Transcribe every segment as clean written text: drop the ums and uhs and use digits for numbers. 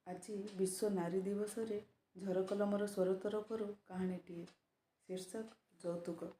ଆଜି ବିଶ୍ୱ ନାରୀ ଦିବସରେ ଝରକଲମର ସ୍ୱର ତରଫରୁ କାହାଣୀଟିଏ। ଶୀର୍ଷକ ଯୌତୁକ।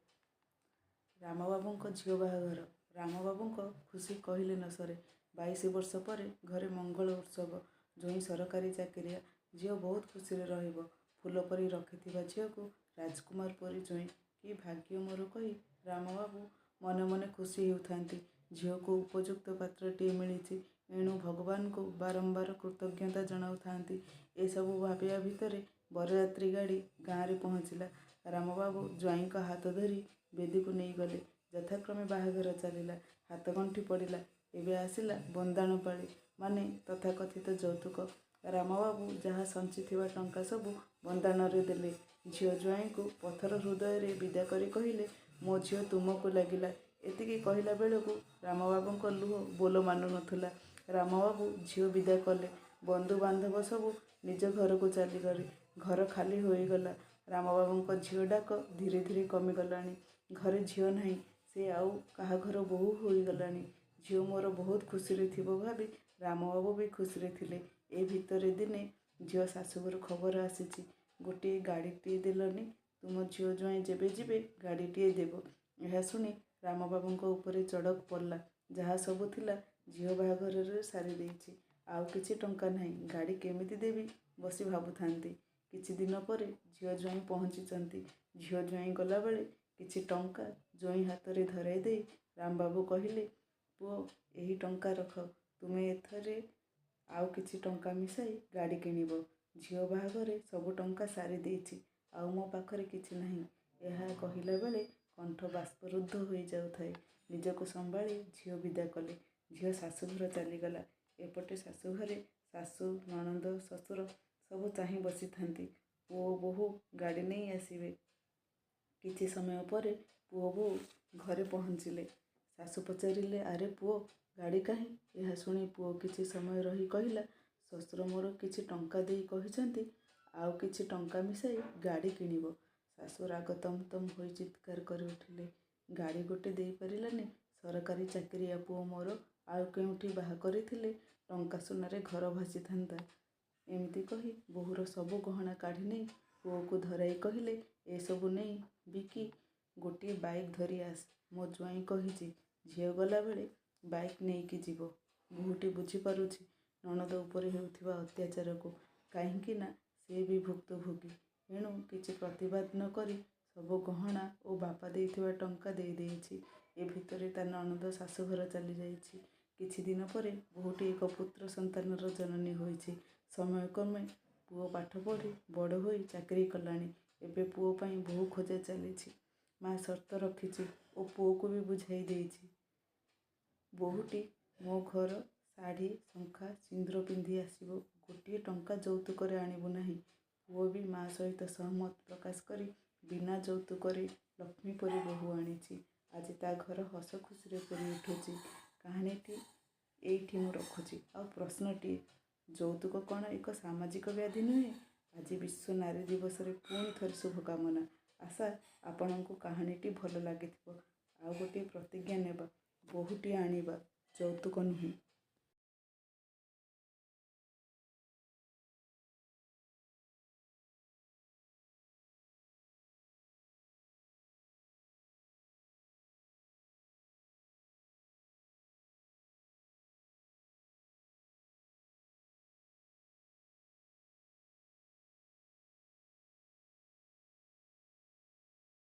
ରାମବାବୁଙ୍କ ଝିଅ ବାହାଘର। ରାମବାବୁଙ୍କ ଖୁସି କହିଲେ ନ ସରେ। 22 ବର୍ଷ ପରେ ଘରେ ମଙ୍ଗଳ ଉତ୍ସବ। ଜ୍ୱୋଇଁ ସରକାରୀ ଚାକିରିଆ। ଝିଅ ବହୁତ ଖୁସିରେ ରହିବ। ଫୁଲ ପରି ରଖିଥିବା ଝିଅକୁ ରାଜକୁମାର ପରି ଜ୍ୱୋଇଁ। କି ଭାଗ୍ୟ ମୋର କହି ରାମବାବୁ ମନେ ମନେ ଖୁସି ହେଉଥାନ୍ତି। ଝିଅକୁ ଉପଯୁକ୍ତ ପାତ୍ରଟିଏ ମିଳିଛି। ଏଣୁ ଭଗବାନଙ୍କୁ ବାରମ୍ବାର କୃତଜ୍ଞତା ଜଣାଉଥାନ୍ତି। ଏସବୁ ଭାବିବା ଭିତରେ ବରଯାତ୍ରୀ ଗାଡ଼ି ଗାଁରେ ପହଞ୍ଚିଲା। ରାମବାବୁ ଜ୍ୱାଇଁଙ୍କ ହାତ ଧରି ବେଦୀକୁ ନେଇଗଲେ। ଯଥାକ୍ରମେ ବାହାଘର ଚାଲିଲା। ହାତଗଣ୍ଠି ପଡ଼ିଲା। ଏବେ ଆସିଲା ବନ୍ଦାଣ ପାଳି, ମାନେ ତଥାକଥିତ ଯୌତୁକ। ରାମବାବୁ ଯାହା ସଞ୍ଚିଥିବା ଟଙ୍କା ସବୁ ବନ୍ଦାଣରେ ଦେଲେ। ଝିଅ ଜ୍ୱାଇଁଙ୍କୁ ପଥର ହୃଦୟରେ ବିଦା କରି କହିଲେ, ମୋ ଝିଅ ତୁମକୁ ଲାଗିଲା। ଏତିକି କହିଲା ବେଳକୁ ରାମବାବୁଙ୍କ ଲୁହ ବୋଲ ମାନୁ ନଥିଲା। ରାମବାବୁ ଝିଅ ବିଦା କଲେ। ବନ୍ଧୁ ବାନ୍ଧବ ସବୁ ନିଜ ଘରକୁ ଚାଲିଗଲେ। ଘର ଖାଲି ହୋଇଗଲା। ରାମବାବୁଙ୍କ ଝିଅ ଡାକ ଧୀରେ ଧୀରେ କମିଗଲାଣି। ଘରେ ଝିଅ ନାହିଁ। ସେ ଆଉ କାହା ଘର ବୋହୂ ହୋଇଗଲାଣି। ଝିଅ ମୋର ବହୁତ ଖୁସିରେ ଥିବ ଭାବି ରାମବାବୁ ବି ଖୁସିରେ ଥିଲେ। ଏ ଭିତରେ ଦିନେ ଝିଅ ଶାଶୁଘରୁ ଖବର ଆସିଛି, ଗୋଟିଏ ଗାଡ଼ିଟିଏ ଦେଲନି, ତୁମ ଝିଅ ଜ୍ୱାଇଁ ଯେବେ ଯିବେ ଗାଡ଼ିଟିଏ ଦେବ। ଏହା ଶୁଣି ରାମବାବୁଙ୍କ ଉପରେ ଚଡ଼କ ପଡ଼ିଲା। ଯାହା ସବୁ ଥିଲା ଝିଅ ବାହାଘରରେ ସାରି ଦେଇଛି। ଆଉ କିଛି ଟଙ୍କା ନାହିଁ। ଗାଡ଼ି କେମିତି ଦେବି ବସି ଭାବୁଥାନ୍ତି। କିଛି ଦିନ ପରେ ଝିଅ ଜ୍ୱାଇଁ ପହଞ୍ଚିଛନ୍ତି। ଝିଅ ଜ୍ୱାଇଁ ଗଲାବେଳେ କିଛି ଟଙ୍କା ଜ୍ୱାଇଁ ହାତରେ ଧରାଇ ଦେଇ ରାମବାବୁ କହିଲେ, ପୁଅ, ଏହି ଟଙ୍କା ରଖ। ତୁମେ ଏଥିରେ ଆଉ କିଛି ଟଙ୍କା ମିଶାଇ ଗାଡ଼ି କିଣିବ। ଝିଅ ବାହାଘରେ ସବୁ ଟଙ୍କା ସାରି ଦେଇଛି। ଆଉ ମୋ ପାଖରେ କିଛି ନାହିଁ। ଏହା କହିଲା ବେଳେ କଣ୍ଠ ବାଷ୍ପରୁଦ୍ଧ ହୋଇଯାଉଥାଏ। ନିଜକୁ ସମ୍ଭାଳି ଝିଅ ବିଦା କଲେ। ଝିଅ ଶାଶୁଘର ଚାଲିଗଲା। ଏପଟେ ଶାଶୁଘରେ ଶାଶୁ, ନଣନ୍ଦ, ଶ୍ୱଶୁର ସବୁ ଚାହିଁ ବସିଥାନ୍ତି। ପୁଅ ବୋହୂ ଗାଡ଼ି ନେଇ ଆସିବେ। କିଛି ସମୟ ପରେ ପୁଅ ବୋହୂ ଘରେ ପହଞ୍ଚିଲେ। ଶାଶୁ ପଚାରିଲେ, ଆରେ ପୁଅ, ଗାଡ଼ି କାହିଁ? ଏହା ଶୁଣି ପୁଅ କିଛି ସମୟ ରହି କହିଲା, ଶ୍ୱଶୁର ମୋର କିଛି ଟଙ୍କା ଦେଇ କହିଛନ୍ତି ଆଉ କିଛି ଟଙ୍କା ମିଶାଇ ଗାଡ଼ି କିଣିବ। ଶାଶୁ ରାଗ ତମ ତମ ହୋଇ ଚିତ୍କାର କରି ଉଠିଲେ, ଗାଡ଼ି ଗୋଟେ ଦେଇପାରିଲାନି? ସରକାରୀ ଚାକିରିଆ ପୁଅ ମୋର, ଆଉ କେଉଁଠି ବାହା କରିଥିଲେ ଟଙ୍କା ସୁନାରେ ଘର ଭାସିଥାନ୍ତା। ଏମିତି କହି ବୋହୂର ସବୁ ଗହଣା କାଢ଼ି ନେଇ ପୁଅକୁ ଧରାଇ କହିଲେ, ଏସବୁ ନେଇ ବିକି ଗୋଟିଏ ବାଇକ୍ ଧରି ଆସ। ମୋ ଜ୍ୱାଇଁ କହିଛି ଝିଅ ଗଲାବେଳେ ବାଇକ୍ ନେଇକି ଯିବ। ବୋହୂଟି ବୁଝିପାରୁଛି ନଣନ୍ଦ ଉପରେ ହେଉଥିବା ଅତ୍ୟାଚାରକୁ। କାହିଁକି ନା ସେ ବି ଭୁକ୍ତଭୋଗୀ। ଏଣୁ କିଛି ପ୍ରତିବାଦ ନ କରି ସବୁ ଗହଣା ଓ ବାପା ଦେଇଥିବା ଟଙ୍କା ଦେଇ ଦେଇଛି। ଏ ଭିତରେ ତା ନଣନ୍ଦ ଶାଶୁଘର ଚାଲିଯାଇଛି। କିଛି ଦିନ ପରେ ବୋହୂଟି ଏକ ପୁତ୍ର ସନ୍ତାନର ଜନନୀ ହୋଇଛି। ସମୟକ୍ରମେ ପୁଅ ପାଠ ପଢ଼ି ବଡ଼ ହୋଇ ଚାକିରି କଲାଣି। ଏବେ ପୁଅ ପାଇଁ ବୋହୂ ଖୋଜା ଚାଲିଛି। ମା ସର୍ତ୍ତ ରଖିଛି ଓ ପୁଅକୁ ବି ବୁଝାଇ ଦେଇଛି। ବୋହୂଟି ମୋ ଘର ଶାଢ଼ୀ, ଶଙ୍ଖା, ସିନ୍ଦୂର ପିନ୍ଧି ଆସିବ। ଗୋଟିଏ ଟଙ୍କା ଯୌତୁକରେ ଆଣିବୁ ନାହିଁ। ପୁଅ ବି ମା ସହିତ ସହମତ ପ୍ରକାଶ କରି ବିନା ଯୌତୁକରେ ଲକ୍ଷ୍ମୀ ପରି ବୋହୂ ଆଣିଛି। ଆଜି ତା ଘର ହସ ଖୁସିରେ ପୂରି ଉଠୁଛି। କାହାଣୀଟି ଏଇଠି ମୁଁ ରଖୁଛି। ଆଉ ପ୍ରଶ୍ନଟିଏ, ଯୌତୁକ କ'ଣ ଏକ ସାମାଜିକ ବ୍ୟାଧି ନୁହେଁ? ଆଜି ବିଶ୍ୱ ନାରୀ ଦିବସରେ ପୁଣି ଥରେ ଶୁଭକାମନା। ଆଶା ଆପଣଙ୍କୁ କାହାଣୀଟି ଭଲ ଲାଗିଥିବ। ଆଉ ଗୋଟିଏ ପ୍ରତିଜ୍ଞା ନେବା, ବୋହୂଟିଏ ଆଣିବା, ଯୌତୁକ ନୁହେଁ।